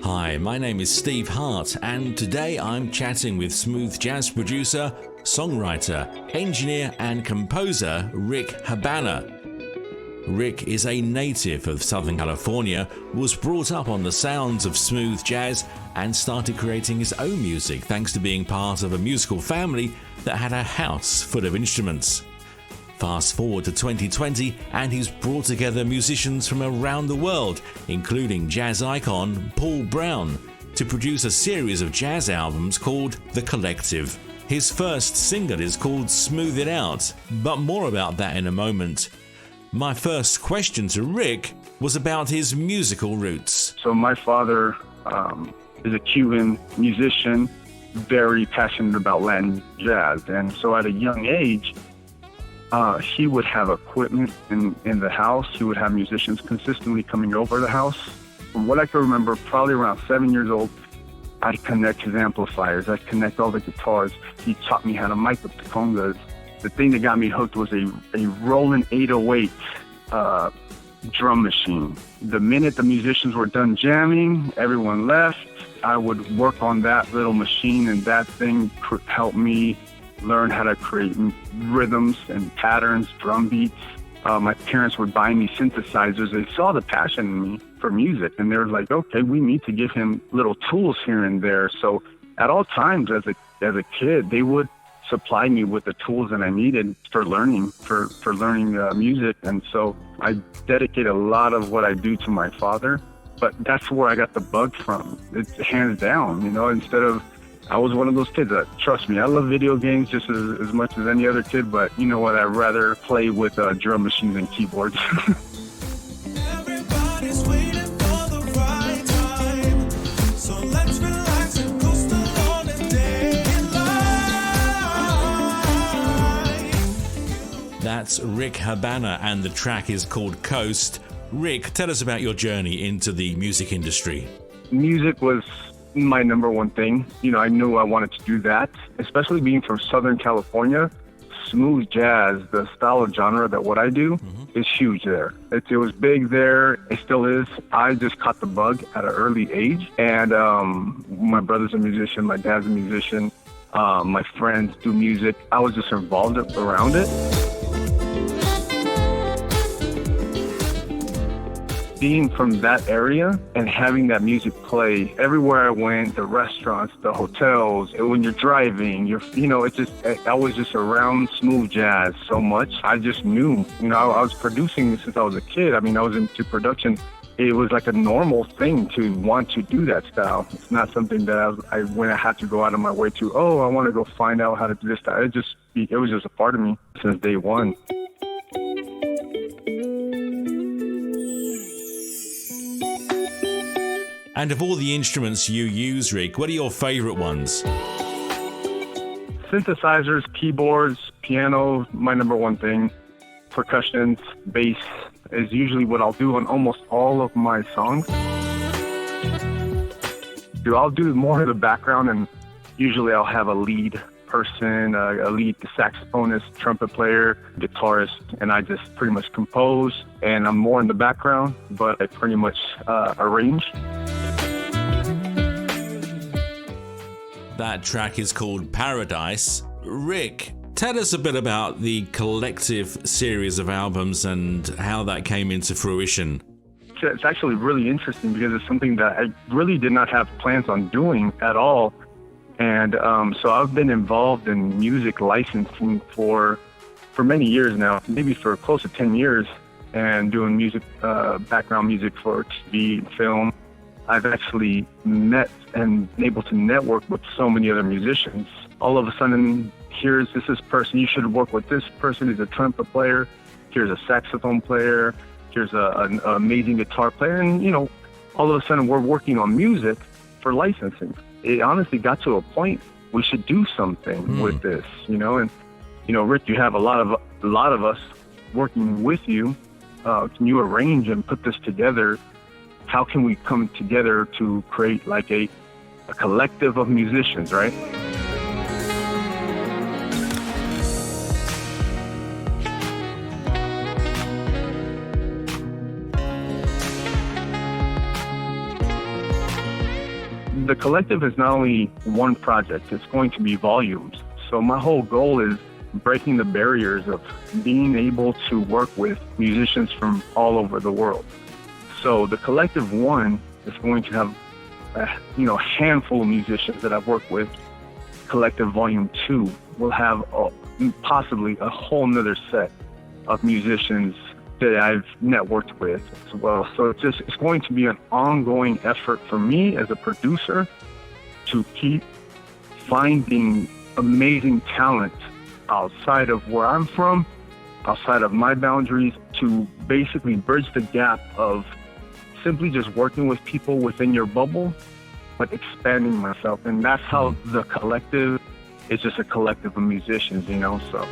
Hi, my name is Steve Hart, and today I'm chatting with smooth jazz producer, songwriter, engineer, and composer Rick Habana. Rick is a native of Southern California, was brought up on the sounds of smooth jazz, and started creating his own music thanks to being part of a musical family that had a house full of instruments. Fast forward to 2020, and he's brought together musicians from around the world, including jazz icon Paul Brown, to produce a series of jazz albums called The Collective. His first single is called Smooth It Out, but more about that in a moment. My first question to Rick was about his musical roots. So my father is a Cuban musician, very passionate about Latin jazz, and so at a young age, he would have equipment in the house. He would have musicians consistently coming over the house. From what I can remember, probably around 7 years old, I'd connect his amplifiers. I'd connect all the guitars. He taught me how to mic up the congas. The thing that got me hooked was a Roland 808 drum machine. The minute the musicians were done jamming, everyone left. I would work on that little machine, and that thing helped me learn how to create rhythms and patterns, drum beats. My parents would buy me synthesizers. They saw the passion in me for music, and they were like, okay, we need to give him little tools here and there. So at all times as a kid, they would supply me with the tools that I needed for learning, for learning music. And so I dedicate a lot of what I do to my father, but that's where I got the bug from. It's hands down, I was one of those kids that, trust me, I love video games just as much as any other kid, but you know what? I'd rather play with drum machines and keyboards. Everybody's waiting for the right time, so let's relax and coast along a day in life. That's Rick Habana, and the track is called Coast. Rick, tell us about your journey into the music industry. Music was my number one thing. I knew I wanted to do that, especially being from Southern California. Smooth jazz, the style of genre that what I do, is huge there. It was big there. It still is. I just caught the bug at an early age. And my brother's a musician. My dad's a musician. My friends do music. I was just involved around it. Being from that area and having that music play everywhere I went, the restaurants, the hotels, when you're driving, I was just around smooth jazz so much. I just knew, I was producing since I was a kid. I was into production. It was like a normal thing to want to do that style. It's not something that I had to go out of my way to, I want to go find out how to do this style. It was just a part of me since day one. And of all the instruments you use, Rick, what are your favorite ones? Synthesizers, keyboards, piano, my number one thing. Percussions, bass is usually what I'll do on almost all of my songs. I'll do more of the background, and usually I'll have a lead person, a lead saxophonist, trumpet player, guitarist, and I just pretty much compose, and I'm more in the background, but I pretty much arrange. That track is called Paradise. Rick, tell us a bit about the Collective series of albums and how that came into fruition. It's actually really interesting because it's something that I really did not have plans on doing at all. And so I've been involved in music licensing for many years now, maybe for close to 10 years, and doing music, background music for TV and film. I've actually met and been able to network with so many other musicians. All of a sudden, here's this person, you should work with this person. He's a trumpet player. Here's a saxophone player. Here's an amazing guitar player. And, all of a sudden we're working on music for licensing. It honestly got to a point we should do something with this, and, Rick, you have a lot of us working with you. Can you arrange and put this together? How can we come together to create like a collective of musicians, right? the collective is not only one project, it's going to be volumes. So my whole goal is breaking the barriers of being able to work with musicians from all over the world. So the collective one is going to have a handful of musicians that I've worked with. Collective volume 2 will have possibly a whole nother set of musicians that I've networked with as well. So it's going to be an ongoing effort for me as a producer to keep finding amazing talent outside of where I'm from, outside of my boundaries, to basically bridge the gap of simply just working with people within your bubble, but expanding myself. And that's how the collective is just a collective of musicians, so.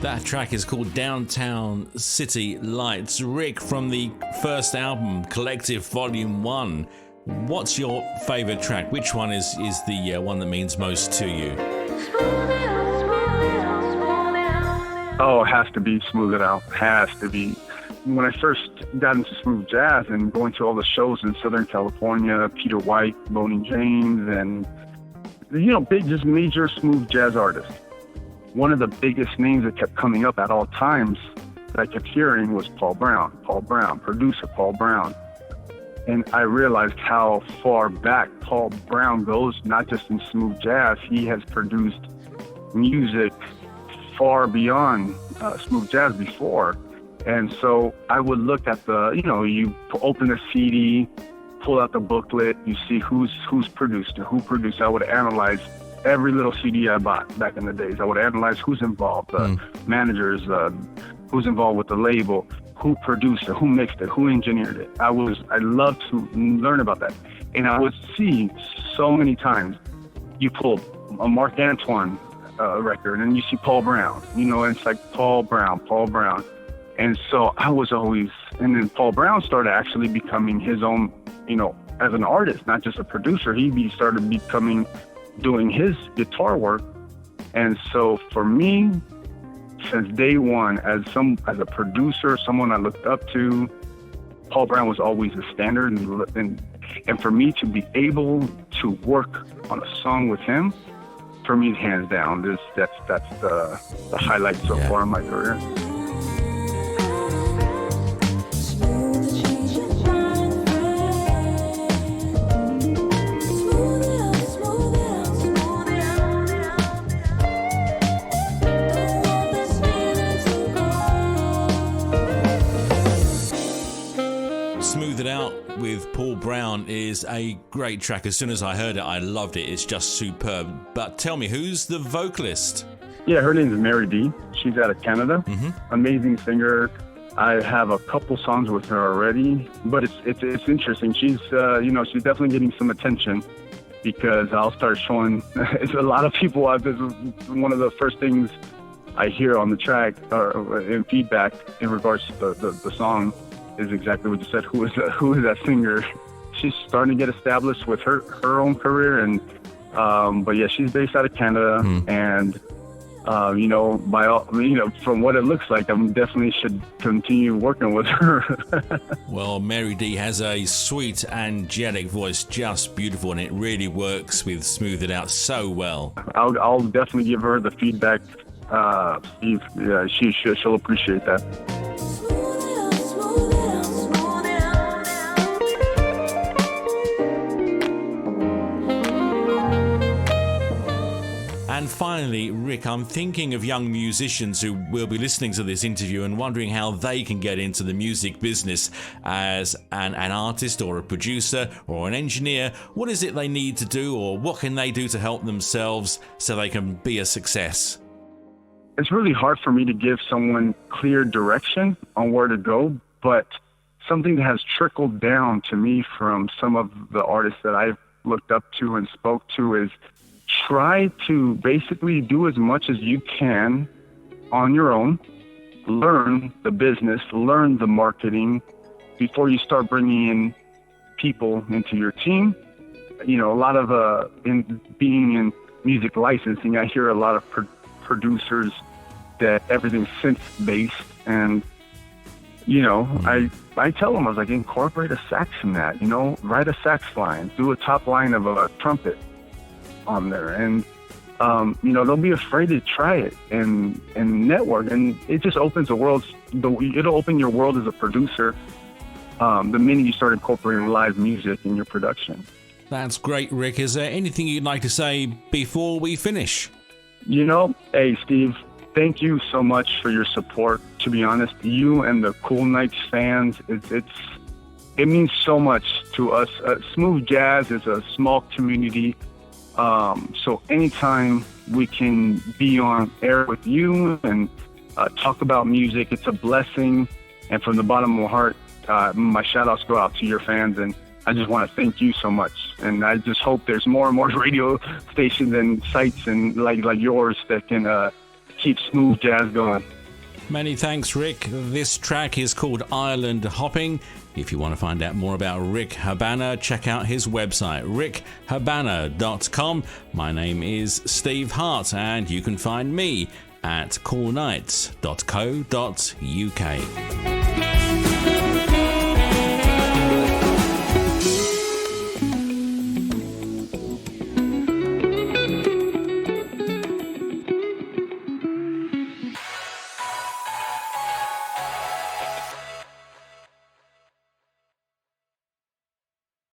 That track is called Downtown City Lights. Rick, from the first album, Collective Volume 1, what's your favourite track? Which one is the one that means most to you? Oh, it has to be Smooth It Out. Has to be. When I first got into smooth jazz and going to all the shows in Southern California, Peter White, Boney James, and, big, just major smooth jazz artists. One of the biggest names that kept coming up at all times that I kept hearing was Paul Brown, producer Paul Brown. And I realized how far back Paul Brown goes, not just in smooth jazz. He has produced music far beyond smooth jazz before. And so I would look at you open a CD, pull out the booklet, you see who's produced it, who produced it. I would analyze every little CD I bought back in the days. I would analyze who's involved, managers, who's involved with the label, who produced it, who mixed it, who engineered it. I loved to learn about that. And I would see so many times, you pull a Mark Antoine record and you see Paul Brown, and it's like Paul Brown. And so I was always, and then Paul Brown started actually becoming his own, as an artist, not just a producer. He started doing his guitar work. And so for me, since day one, as a producer, someone I looked up to, Paul Brown was always a standard. And for me to be able to work on a song with him, for me, hands down, that's the highlight so far in my career. Smooth It Out with Paul Brown is a great track. As soon as I heard it, I loved it. It's just superb. But tell me, who's the vocalist? Yeah, her name is Mary D. She's out of Canada. Amazing singer. I have a couple songs with her already, but it's interesting. She's she's definitely getting some attention because I'll start showing. It's a lot of people. This is one of the first things I hear on the track or in feedback in regards to the song. Is exactly what you said. Who is that singer? She's starting to get established with her own career, and but yeah, she's based out of Canada, and from what it looks like, I definitely should continue working with her. Well, Mary D has a sweet, angelic voice, just beautiful, and it really works with Smooth It Out so well. I'll definitely give her the feedback. Steve, yeah, she'll appreciate that. And finally, Rick, I'm thinking of young musicians who will be listening to this interview and wondering how they can get into the music business as an artist or a producer or an engineer. What is it they need to do, or what can they do to help themselves so they can be a success? It's really hard for me to give someone clear direction on where to go, but something that has trickled down to me from some of the artists that I've looked up to and spoke to is try to basically do as much as you can on your own, learn the business, learn the marketing before you start bringing in people into your team, you know, a lot of in being in music licensing, I hear a lot of producers that everything's synth based, and you know, I tell them, I was like, incorporate a sax in that, you know, write a sax line, do a top line of a trumpet on there, and you know, don't be afraid to try it and network, and it just opens the world. It'll open your world as a producer the minute you start incorporating live music in your production. That's great, Rick. Is there anything you'd like to say before we finish? You know, hey, Steve, thank you so much for your support. To be honest, you and the Cool Nights fans, it means so much to us. Smooth Jazz is a small community. So anytime we can be on air with you and talk about music, it's a blessing. And from the bottom of my heart, my shout outs go out to your fans, and I just want to thank you so much. And I just hope there's more and more radio stations and sites and like yours that can keep Smooth Jazz going. Many thanks, Rick. This track is called Island Hopping. If you want to find out more about Rick Habana, check out his website, rickhabana.com. My name is Steve Hart, and you can find me at coolnights.co.uk.